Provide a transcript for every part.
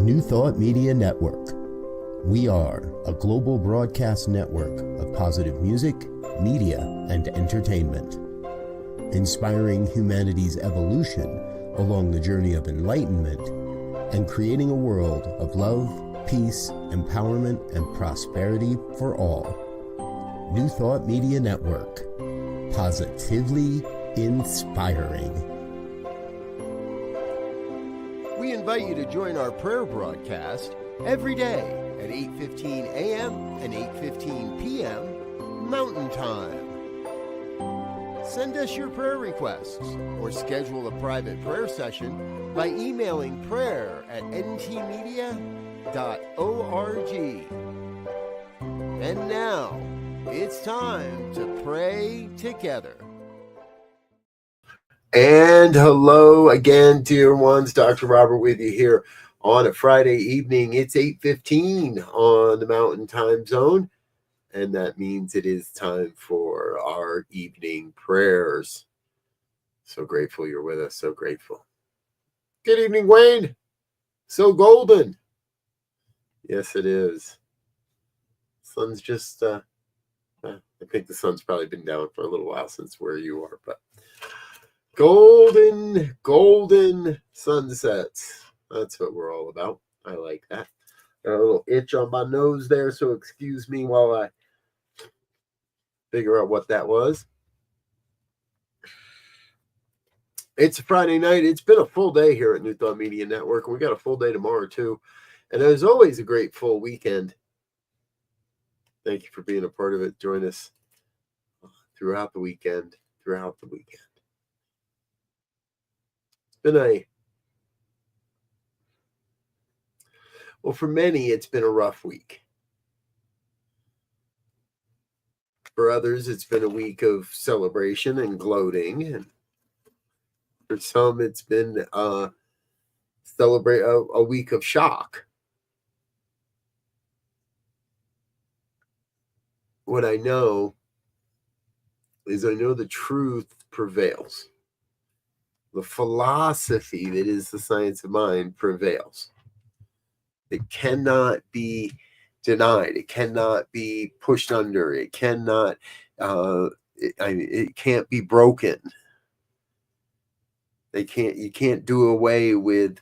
New Thought Media Network. We are a global broadcast network of positive music, media, and entertainment, inspiring humanity's evolution along the journey of enlightenment and creating a world of love, peace, empowerment, and prosperity for all. New Thought Media Network. Positively inspiring. We invite you to join our prayer broadcast every day at 8:15 a.m. and 8:15 p.m. Mountain Time. Send us your prayer requests or schedule a private prayer session by emailing prayer@ntmedia.org. And now, it's time to pray together. And hello again, dear ones. Dr. Robert with you here on a Friday evening. It's 8:15 on the Mountain Time Zone, and that means it is time for our evening prayers. So grateful you're with us. So grateful. Good evening, Wayne. So golden. Yes, it is. Sun's just, I think the sun's probably been down for a little while since where you are, but golden sunsets. That's what we're all about. I like that. Got a little itch on my nose there, so excuse me while I figure out what that was. It's a Friday night. It's been a full day here at New Thought Media Network. We got a full day tomorrow, too. And as always, a great full weekend. Thank you for being a part of it. Join us throughout the weekend. For many, it's been a rough week. For others, it's been a week of celebration and gloating. And for some, it's been a week of shock. What I know is the truth prevails. The philosophy that is the science of mind prevails. It cannot be denied. It cannot be pushed under. It cannot. It can't be broken. You can't do away with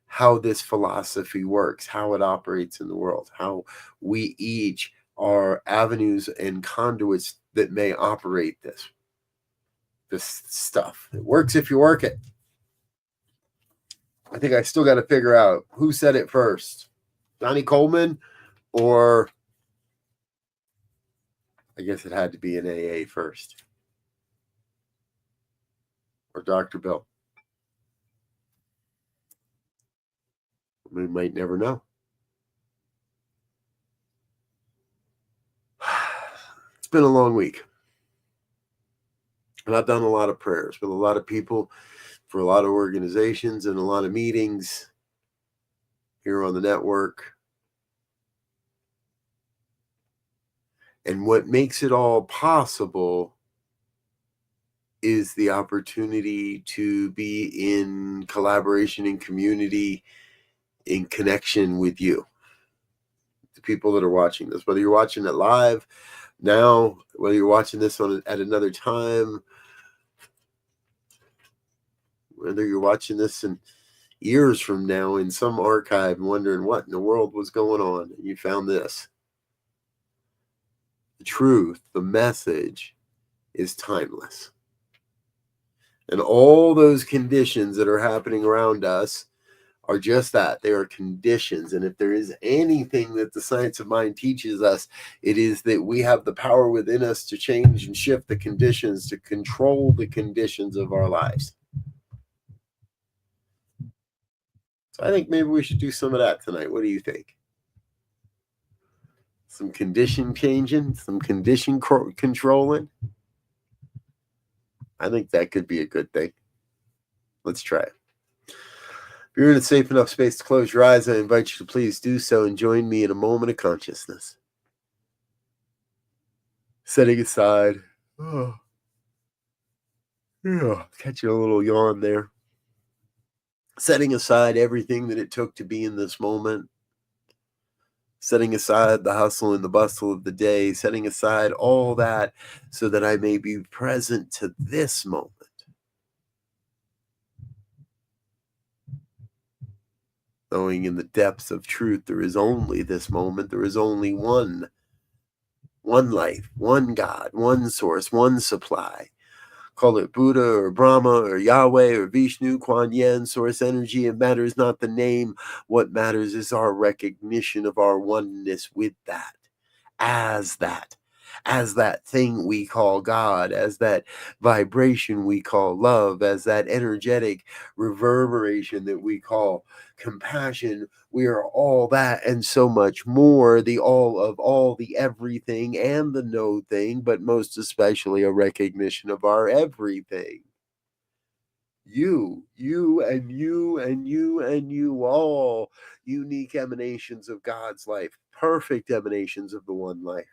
how this philosophy works, how it operates in the world, how we each are avenues and conduits that may operate this stuff. It works if you work it. I think I still got to figure out who said it first, Johnny Coleman, or I guess it had to be an AA first, or Dr. Bill. We might never know. It's been a long week. And I've done a lot of prayers with a lot of people for a lot of organizations and a lot of meetings here on the network. And what makes it all possible is the opportunity to be in collaboration, in community, in connection with you, the people that are watching this, whether you're watching it live now, whether you're watching this at another time, whether you're watching this in years from now in some archive wondering what in the world was going on, and you found this. The truth, the message is timeless. And all those conditions that are happening around us are just that. They are conditions. And if there is anything that the science of mind teaches us, it is that we have the power within us to change and shift the conditions, to control the conditions of our lives. So I think maybe we should do some of that tonight. What do you think? Some condition changing, some condition controlling. I think that could be a good thing. Let's try it. If you're in a safe enough space to close your eyes, I invite you to please do so and join me in a moment of consciousness. Setting aside. Catch a little yawn there. setting aside everything that it took to be in this moment, setting aside the hustle and the bustle of the day, setting aside all that so that I may be present to this moment. Knowing in the depths of truth, there is only this moment, there is only one life, one God, one source, one supply. Call it Buddha or Brahma or Yahweh or Vishnu, Kuan Yin, source energy. It matters not the name. What matters is our recognition of our oneness with that, as that, as that thing we call God, as that vibration we call love, as that energetic reverberation that we call compassion. We are all that and so much more, the all of all, the everything and the no thing, but most especially a recognition of our everything. You and you and you and you, all unique emanations of God's life, perfect emanations of the one life.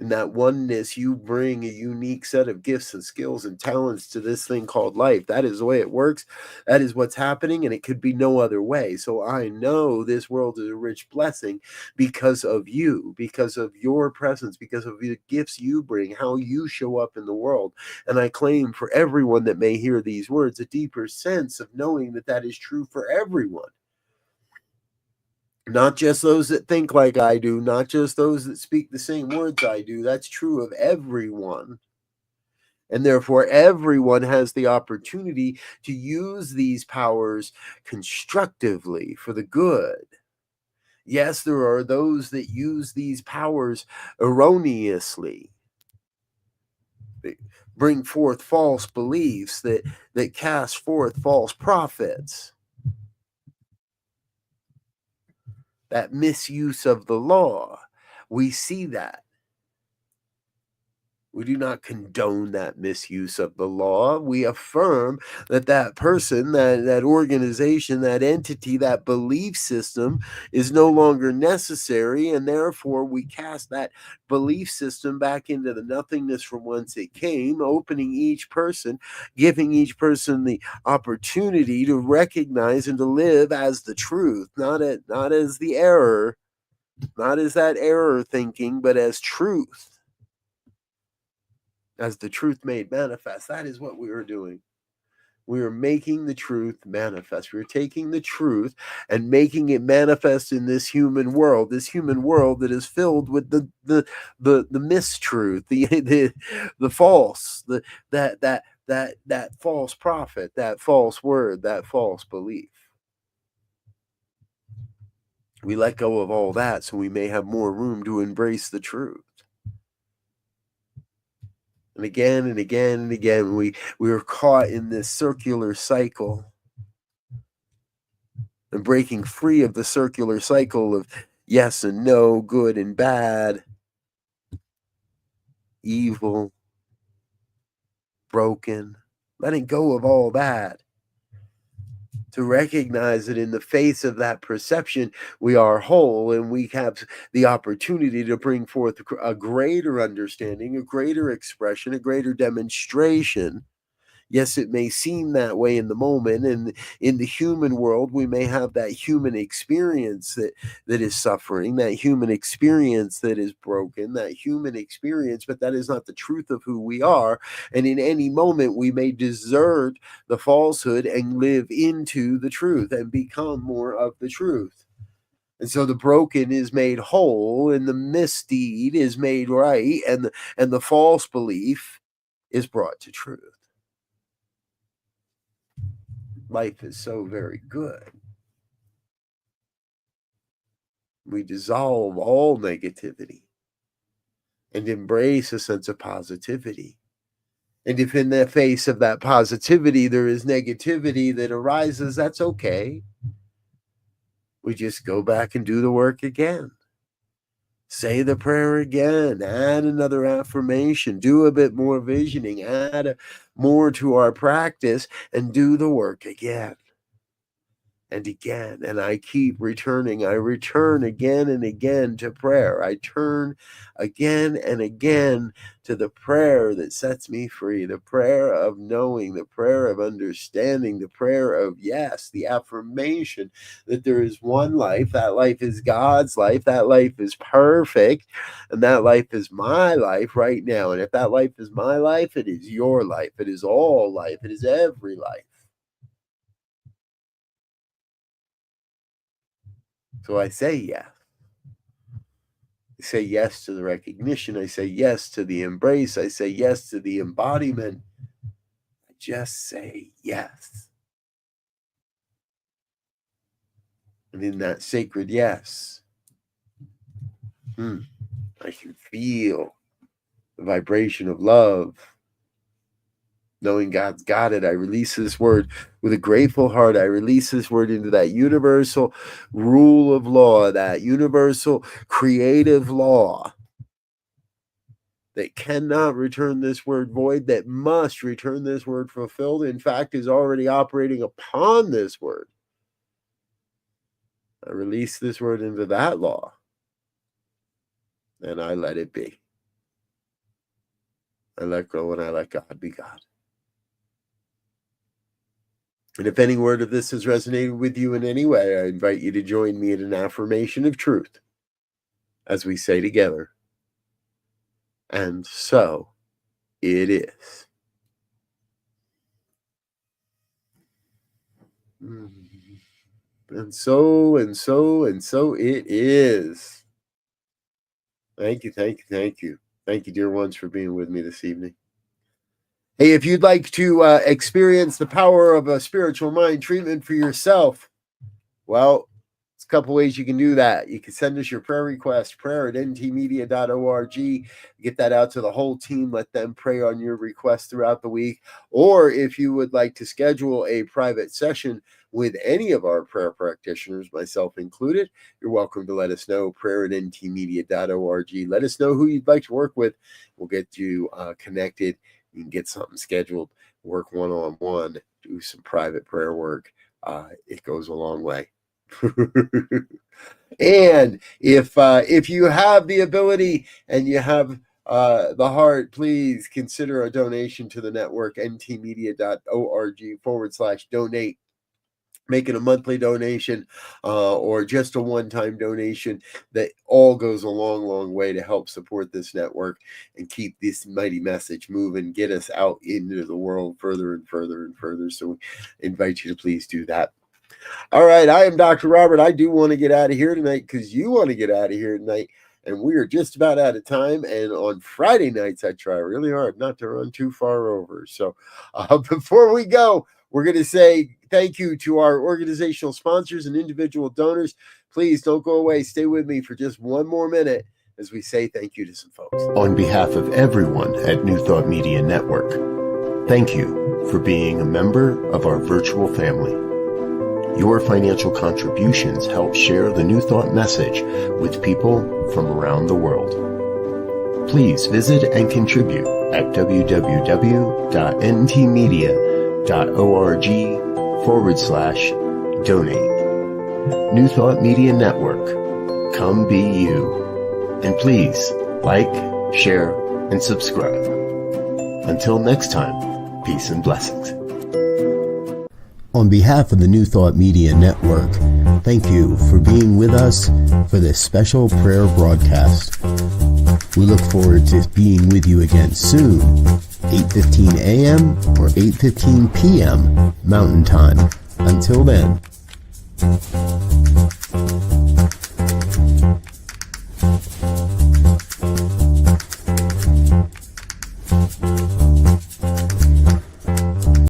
In that oneness, you bring a unique set of gifts and skills and talents to this thing called life. That is the way it works. That is what's happening, and it could be no other way. So I know this world is a rich blessing because of you, because of your presence, because of the gifts you bring, how you show up in the world. And I claim for everyone that may hear these words a deeper sense of knowing that that is true for everyone. Not just those that think like I do, not just those that speak the same words I do. That's true of everyone. And therefore, everyone has the opportunity to use these powers constructively for the good. Yes, there are those that use these powers erroneously. They bring forth false beliefs that cast forth false prophets. That misuse of the law. We see that. We do not condone that misuse of the law. We affirm that that person, that organization, that entity, that belief system is no longer necessary, and therefore we cast that belief system back into the nothingness from whence it came, opening each person, giving each person the opportunity to recognize and to live as the truth, not as the error, not as that error thinking, but as truth. As the truth made manifest. That is what we are doing. We are making the truth manifest. We're taking the truth and making it manifest in this human world that is filled with the mistruth, the false, that false prophet, that false word, that false belief. We let go of all that so we may have more room to embrace the truth. And again and again and again, we are caught in this circular cycle. And breaking free of the circular cycle of yes and no, good and bad, evil, broken, letting go of all that. To recognize that in the face of that perception, we are whole, and we have the opportunity to bring forth a greater understanding, a greater expression, a greater demonstration. Yes, it may seem that way in the moment, and in the human world, we may have that human experience that is suffering, that human experience that is broken, that human experience, but that is not the truth of who we are. And in any moment, we may desert the falsehood and live into the truth and become more of the truth. And so the broken is made whole, and the misdeed is made right, and the false belief is brought to truth. Life is so very good. We dissolve all negativity and embrace a sense of positivity. And if in the face of that positivity there is negativity that arises, that's okay. We just go back and do the work again. Say the prayer again, add another affirmation, do a bit more visioning, add more to our practice, and do the work again. and again. And I keep returning. I return again and again to prayer. I turn again and again to the prayer that sets me free, the prayer of knowing, the prayer of understanding, the prayer of yes, the affirmation that there is one life. That life is God's life. That life is perfect. And that life is my life right now. And if that life is my life, it is your life. It is all life. It is every life. So I say yes. I say yes to the recognition. I say yes to the embrace. I say yes to the embodiment. I just say yes. And in that sacred yes, I can feel the vibration of love. Knowing God's got it, I release this word with a grateful heart. I release this word into that universal rule of law, that universal creative law that cannot return this word void, that must return this word fulfilled, in fact, is already operating upon this word. I release this word into that law, and I let it be. I let go and I let God be God. And if any word of this has resonated with you in any way, I invite you to join me in an affirmation of truth as we say together, and so it is. And so it is. Thank you, thank you, thank you. Thank you, dear ones, for being with me this evening. Hey, if you'd like to experience the power of a spiritual mind treatment for yourself, well, there's a couple ways you can do that. You can send us your prayer request, prayer@ntmedia.org. Get that out to the whole team. Let them pray on your request throughout the week. Or if you would like to schedule a private session with any of our prayer practitioners, myself included, you're welcome to let us know, prayer@ntmedia.org. Let us know who you'd like to work with. We'll get you connected. You can get something scheduled, work one-on-one, do some private prayer work. It goes a long way. And if you have the ability and you have the heart, please consider a donation to the network, ntmedia.org/donate. Making a monthly donation or just a one-time donation, that all goes a long way to help support this network and keep this mighty message moving, get us out into the world further and further and further. So we invite you to please do that. All right, I am Dr. Robert. I do want to get out of here tonight because you want to get out of here tonight. And we are just about out of time. And on Friday nights, I try really hard not to run too far over. So before we go, we're going to say thank you to our organizational sponsors and individual donors. Please don't go away. Stay with me for just one more minute as we say thank you to some folks. On behalf of everyone at New Thought Media Network, thank you for being a member of our virtual family. Your financial contributions help share the New Thought message with people from around the world. Please visit and contribute at www.ntmedia.org/donate. New Thought Media Network. Come be you. And please like, share, and subscribe. Until next time, peace and blessings. On behalf of the New Thought Media Network, thank you for being with us for this special prayer broadcast. We look forward to being with you again soon, 8:15 a.m. or 8:15 p.m. Mountain Time. Until then.